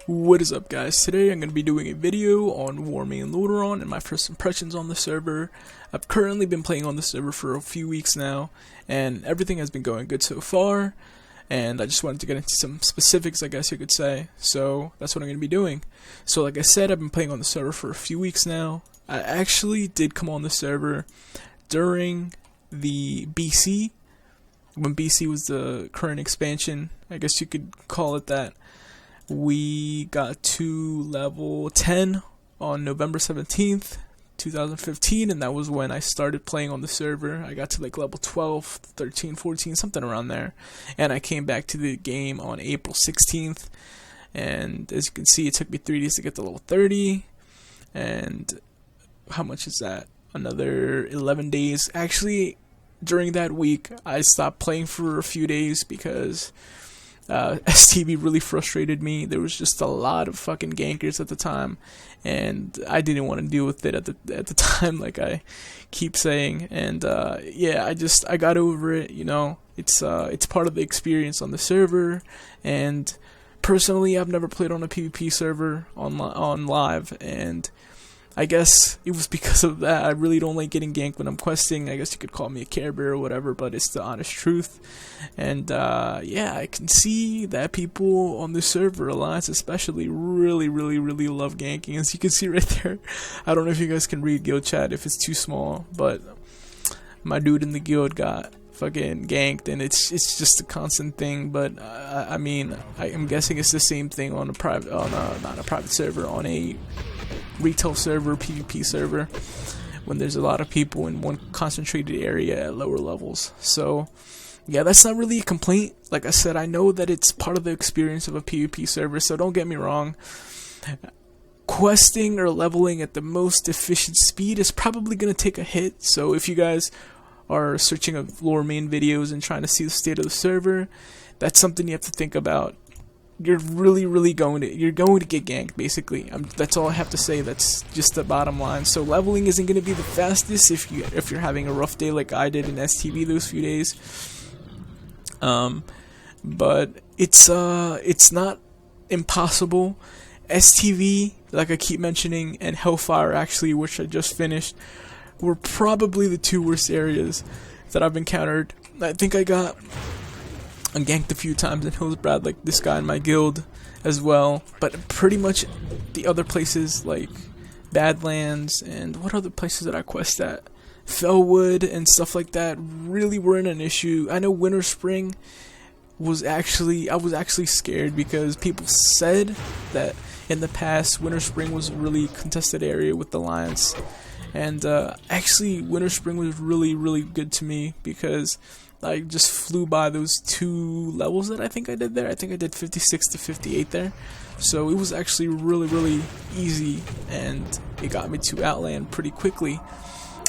What is up, guys? Today I'm going to be doing a video on Warmane Lordaeron and my first impressions on the server. I've currently been playing on the server for a few weeks now, and everything has been going good so far, and I just wanted to get into some specifics, I guess you could say. So that's what I'm going to be doing. So like I said, I've been playing on the server for a few weeks now. I actually did come on the server during the BC, when BC was the current expansion, I guess you could call it that. We got to level 10 on November 17th, 2015, and that was when I started playing on the server. I got to like level 12, 13, 14, something around there, and I came back to the game on April 16th, and as you can see, it took me 3 days to get to level 30, and how much is that? Another 11 days. Actually, during that week, I stopped playing for a few days because STB really frustrated me. There was just a lot of fucking gankers at the time, and I didn't want to deal with it at the time, like I keep saying. And yeah, I got over it. You know, it's part of the experience on the server. And personally, I've never played on a PvP server on live, and I guess it was because of that. I really don't like getting ganked when I'm questing. I guess you could call me a Care Bear or whatever, but it's the honest truth. And yeah, I can see that people on the server, Alliance especially, really love ganking. As you can see right there, I don't know if you guys can read guild chat if it's too small, but my dude in the guild got fucking ganked, and it's just a constant thing. But I mean, I'm guessing it's the same thing on not a private server, on a retail server, PvP server, when there's a lot of people in one concentrated area at lower levels. So yeah, that's not really a complaint. Like I said, I know that it's part of the experience of a PvP server, so don't get me wrong. Questing or leveling at the most efficient speed is probably going to take a hit. So if you guys are searching of Warmane videos and trying to see the state of the server, that's something you have to think about. You're really going to get ganked, basically. That's all I have to say. That's just the bottom line. So leveling isn't going to be the fastest if you're having a rough day like I did in STV those few days. But it's not impossible. STV, like I keep mentioning, and Hellfire, actually, which I just finished, were probably the two worst areas that I've encountered. I think I got ganked a few times in Hillsbrad, like this guy in my guild as well, but pretty much the other places like Badlands and what other places did I quest at? Fellwood and stuff like that really weren't an issue. I know Winter Spring was actually, I was actually scared because people said that in the past Winter Spring was a really contested area with the Alliance, and actually Winter Spring was really good to me because I just flew by those 2 levels that I think I did there. I think I did 56 to 58 there. So it was actually really easy, and it got me to Outland pretty quickly.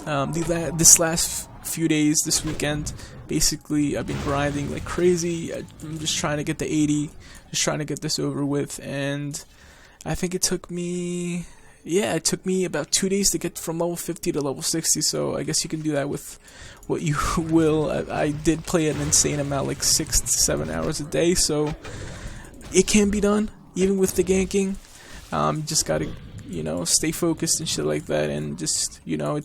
This last few days, this weekend, basically I've been grinding like crazy. I'm just trying to get the 80, just trying to get this over with, and I think it took me, yeah, it took me about 2 days to get from level 50 to level 60, so I guess you can do that with what you will. I did play an insane amount, like 6 to 7 hours a day, so it can be done, even with the ganking. Just gotta, you know, stay focused and shit like that, and just, you know,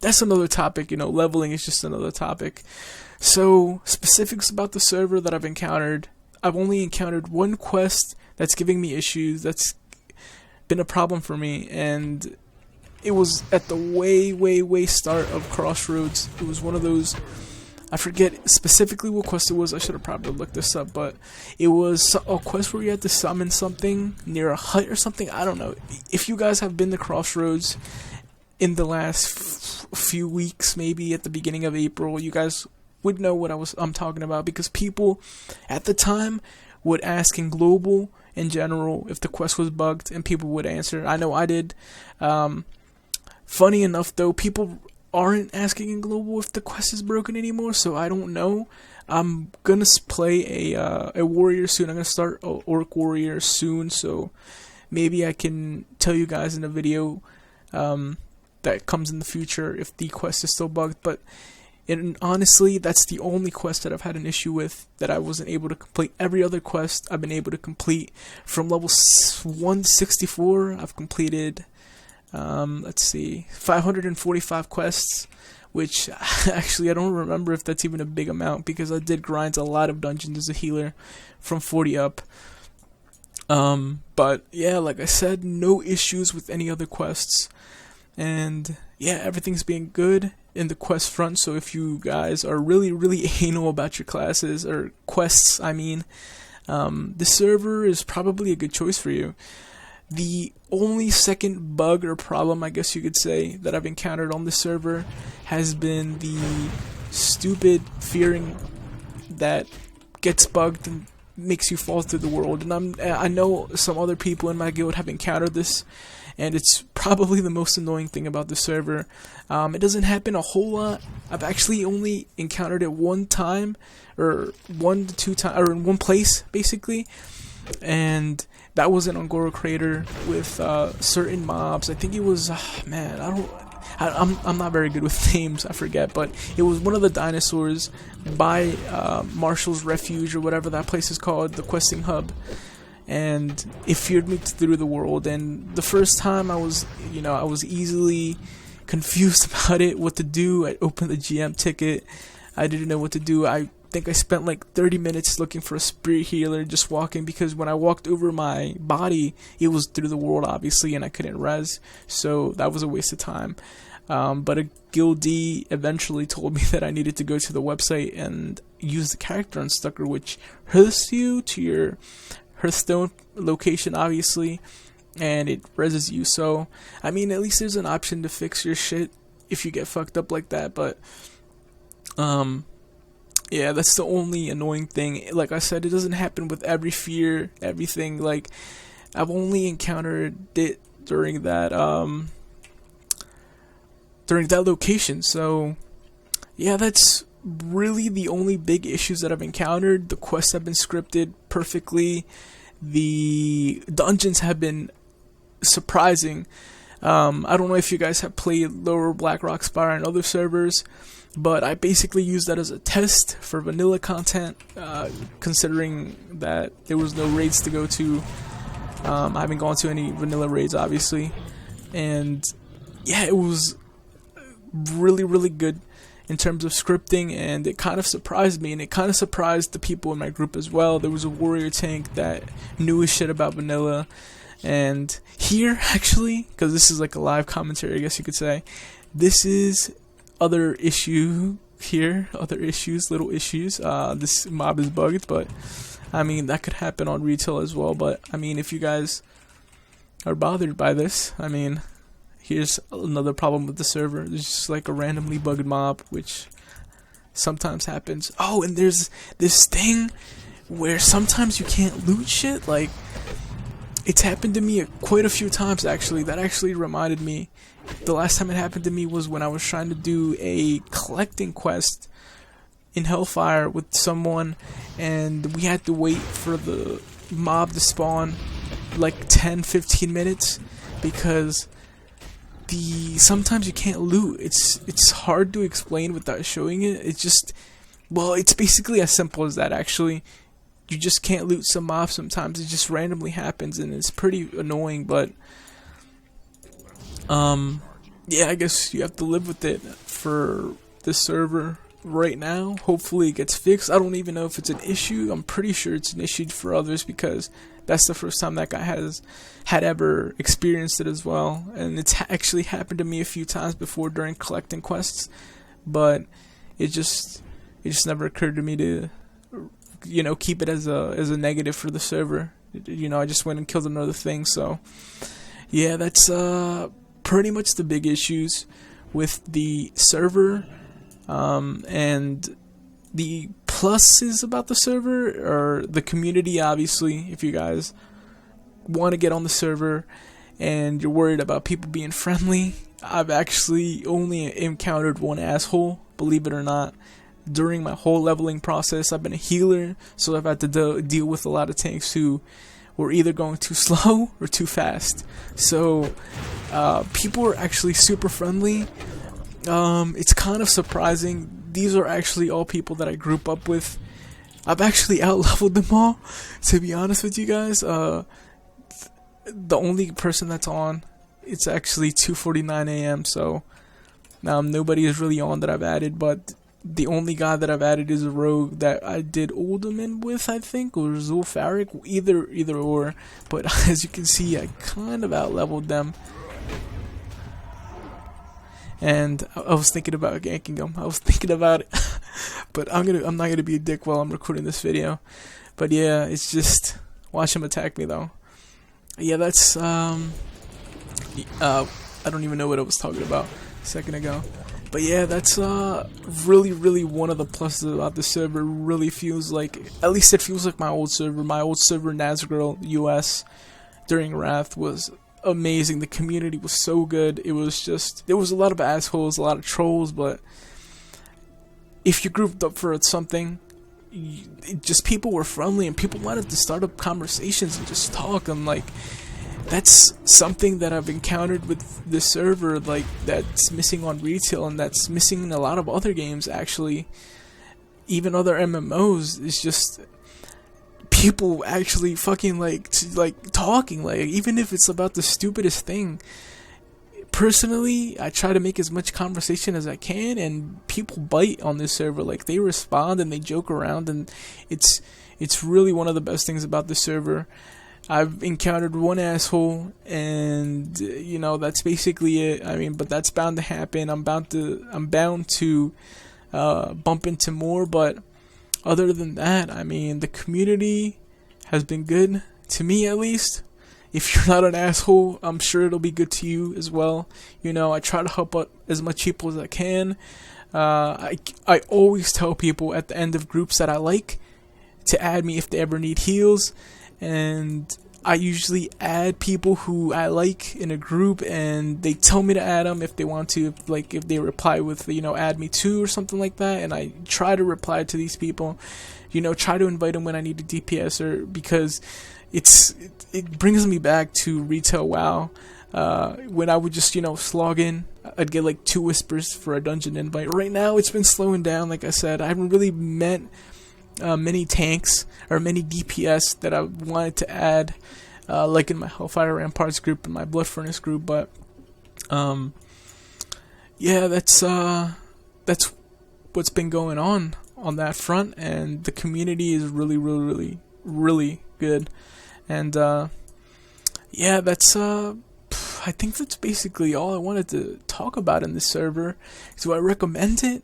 that's another topic, you know, leveling is just another topic. So, specifics about the server that I've encountered. I've only encountered one quest that's giving me issues, that's been a problem for me, and it was at the way start of Crossroads. It was one of those, I forget specifically what quest it was. I should have probably looked this up, but it was a quest where you had to summon something near a hut or something. I don't know. If you guys have been to Crossroads in the last few weeks, maybe at the beginning of April, you guys would know what I'm talking about, because people at the time would ask in global in general if the quest was bugged, and people would answer. I know I did. Funny enough, though, people aren't asking in global if the quest is broken anymore, so I don't know. I'm gonna play a warrior soon. I'm gonna start a orc warrior soon, so maybe I can tell you guys in a video that comes in the future if the quest is still bugged. But And honestly, that's the only quest that I've had an issue with, that I wasn't able to complete. Every other quest I've been able to complete. From level 164, I've completed, 545 quests, which actually I don't remember if that's even a big amount, because I did grind a lot of dungeons as a healer from 40 up. But yeah, like I said, no issues with any other quests. And yeah, everything's being good in the quest front. So if you guys are really, really anal about your classes, or quests, I mean, the server is probably a good choice for you. The only second bug or problem, I guess you could say, that I've encountered on the server has been the stupid fearing that gets bugged and makes you fall through the world. And I know some other people in my guild have encountered this, and it's probably the most annoying thing about the server. It doesn't happen a whole lot. I've actually only encountered it one time, or 1 to 2 times, or in one place basically, and that was an Angora crater with certain mobs. I think it was I'm not very good with names, I forget, but it was one of the dinosaurs by Marshall's Refuge, or whatever that place is called, the questing hub. And it feared me through the world. And the first time I was easily confused about it, what to do. I opened the GM ticket. I didn't know what to do. I think I spent like 30 minutes looking for a spirit healer, just walking, because when I walked over my body, it was through the world, obviously, and I couldn't res. So that was a waste of time. But a guildie eventually told me that I needed to go to the website and use the character unstucker, which hosts you to your Hearthstone location, obviously, and it reses you. So I mean, at least there's an option to fix your shit if you get fucked up like that. But yeah, that's the only annoying thing. Like I said, it doesn't happen with everything. Like, I've only encountered it during that location. So yeah, that's really the only big issues that I've encountered. The quests have been scripted perfectly. The dungeons have been surprising. I don't know if you guys have played Lower Blackrock Spire and other servers, but I basically used that as a test for vanilla content, considering that there was no raids to go to. I haven't gone to any vanilla raids, obviously, and yeah, it was really, really good in terms of scripting, and it kind of surprised me, and it kind of surprised the people in my group as well. There was a warrior tank that knew his shit about vanilla, and here, actually, because this is like a live commentary, I guess you could say, this is other issue here, little issues. This mob is bugged, but I mean, that could happen on retail as well. But I mean, if you guys are bothered by this, I mean, here's another problem with the server. There's just like a randomly bugged mob, which sometimes happens. Oh, and there's this thing where sometimes you can't loot shit. Like, it's happened to me quite a few times, actually. That actually reminded me. The last time it happened to me was when I was trying to do a collecting quest in Hellfire with someone, and we had to wait for the mob to spawn like 10-15 minutes, because sometimes you can't loot. It's hard to explain without showing it. It's basically as simple as that, actually. You just can't loot some mobs sometimes. It just randomly happens, and it's pretty annoying, but yeah, I guess you have to live with it for the server right now. Hopefully it gets fixed. I don't even know if it's an issue. I'm pretty sure it's an issue for others, because that's the first time that guy had ever experienced it as well. And it's actually happened to me a few times before during collecting quests, but it just never occurred to me to, keep it as a negative for the server. I just went and killed another thing. So yeah, that's pretty much the big issues with the server. And the pluses about the server are the community, obviously. If you guys want to get on the server and you're worried about people being friendly, I've actually only encountered one asshole, believe it or not. During my whole leveling process, I've been a healer, so I've had to deal with a lot of tanks who were either going too slow or too fast. So people are actually super friendly. It's kind of surprising these are actually all people that I group up with. I've actually out-leveled them all, to be honest with you guys. The only person that's on, it's actually 2:49 a.m. So nobody is really on that I've added, but the only guy that I've added is a rogue that I did Alderman with, I think, or Zulfaric, either or. But as you can see, I kind of out-leveled them. And I was thinking about ganking them. I was thinking about it, but I'm not gonna be a dick while I'm recording this video. But yeah, it's just watch him attack me though. Yeah, that's I don't even know what I was talking about a second ago. But yeah, that's really one of the pluses about the server. Really feels like, at least it feels like my old server. My old server, Nazgirl US, during Wrath was amazing. The community was so good. It was just, there was a lot of assholes, a lot of trolls, but if you grouped up for something, just people were friendly and people wanted to start up conversations and just talk. And like, that's something that I've encountered with this server, like, that's missing on retail, and that's missing in a lot of other games actually, even other MMOs. Is just people actually fucking like talking, like, even if it's about the stupidest thing. Personally, I try to make as much conversation as I can, and people bite on this server. Like, they respond and they joke around, and it's really one of the best things about the server. I've encountered one asshole, and you know, that's basically it. I mean, but that's bound to happen. I'm bound to bump into more, but other than that, I mean, the community has been good to me, at least. If you're not an asshole, I'm sure it'll be good to you as well. You know, I try to help out as much people as I can. I always tell people at the end of groups that I like to add me if they ever need heals, and I usually add people who I like in a group, and they tell me to add them if they want to, if they reply with, you know, add me too or something like that, and I try to reply to these people, you know, try to invite them when I need a DPS, or because it brings me back to retail WoW, when I would just, you know, slog in. I'd get like 2 whispers for a dungeon invite. Right now it's been slowing down. Like I said, I haven't really met many tanks or many DPS that I wanted to add, like in my Hellfire Ramparts group and my Blood Furnace group. But yeah, that's what's been going on that front, and the community is really good. And yeah, that's I think that's basically all I wanted to talk about in this server. Do I recommend it?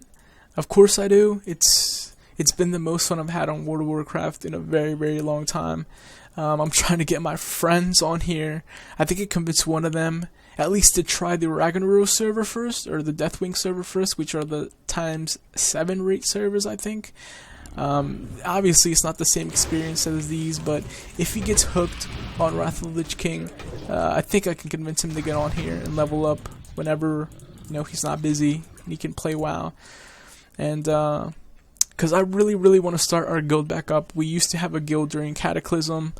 Of course I do. It's been the most fun I've had on World of Warcraft in a very long time. I'm trying to get my friends on here. I think I convinced one of them at least to try the Ragnaros server first, or the Deathwing server first, which are the ×7 rate servers, I think. Obviously it's not the same experience as these, but if he gets hooked on Wrath of the Lich King, I think I can convince him to get on here and level up whenever, you know, he's not busy and he can play WoW. And because I really want to start our guild back up. We used to have a guild during Cataclysm,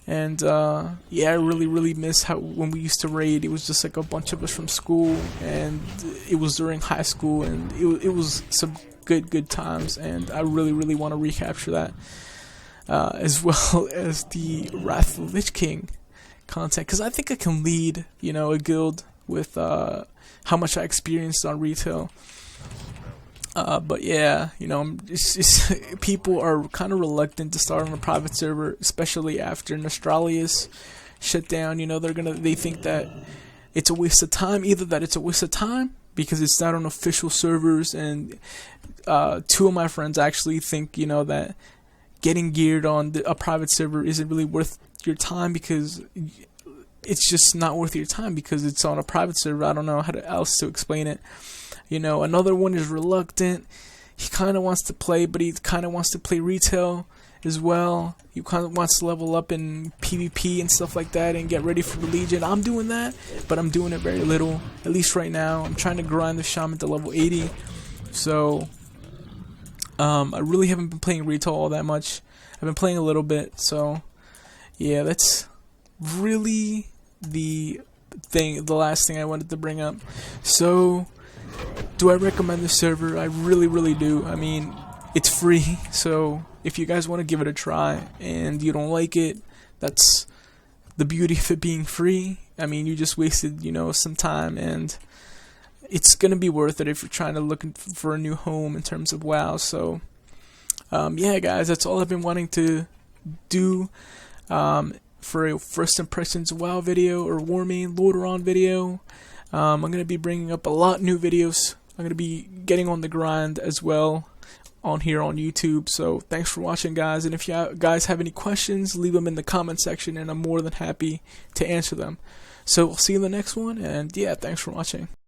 and yeah, I really miss how when we used to raid, it was just like a bunch of us from school, and it was during high school, and it was some good times, and I really want to recapture that, as well as the Wrath of the Lich King content, because I think I can lead, you know, a guild with how much I experienced on retail. But yeah, you know, people are kind of reluctant to start on a private server, especially after Nostralius shut down. You know, they think that it's a waste of time. Either that it's a waste of time because it's not on official servers, and 2 of my friends actually think, you know, that getting geared on a private server isn't really worth your time, because it's just not worth your time because it's on a private server. I don't know how else to explain it. You know, another one is reluctant. He kind of wants to play, but he kind of wants to play retail as well. He kind of wants to level up in PvP and stuff like that and get ready for the Legion. I'm doing that, but I'm doing it very little, at least right now. I'm trying to grind the Shaman to level 80. So, I really haven't been playing retail all that much. I've been playing a little bit, so yeah, that's really the last thing I wanted to bring up. So, Do I recommend this server? I really do. I mean, it's free, so if you guys want to give it a try and you don't like it, that's the beauty of it being free. I mean, you just wasted, some time, and it's gonna be worth it if you're trying to look for a new home in terms of WoW. So yeah, guys, that's all I've been wanting to do for a first impressions WoW video or Warmane Lordaeron video. I'm gonna be bringing up a lot new videos. I'm gonna be getting on the grind as well on here on YouTube. So thanks for watching, guys, and if you guys have any questions, leave them in the comment section and I'm more than happy to answer them. So we'll see you in the next one, and yeah, thanks for watching.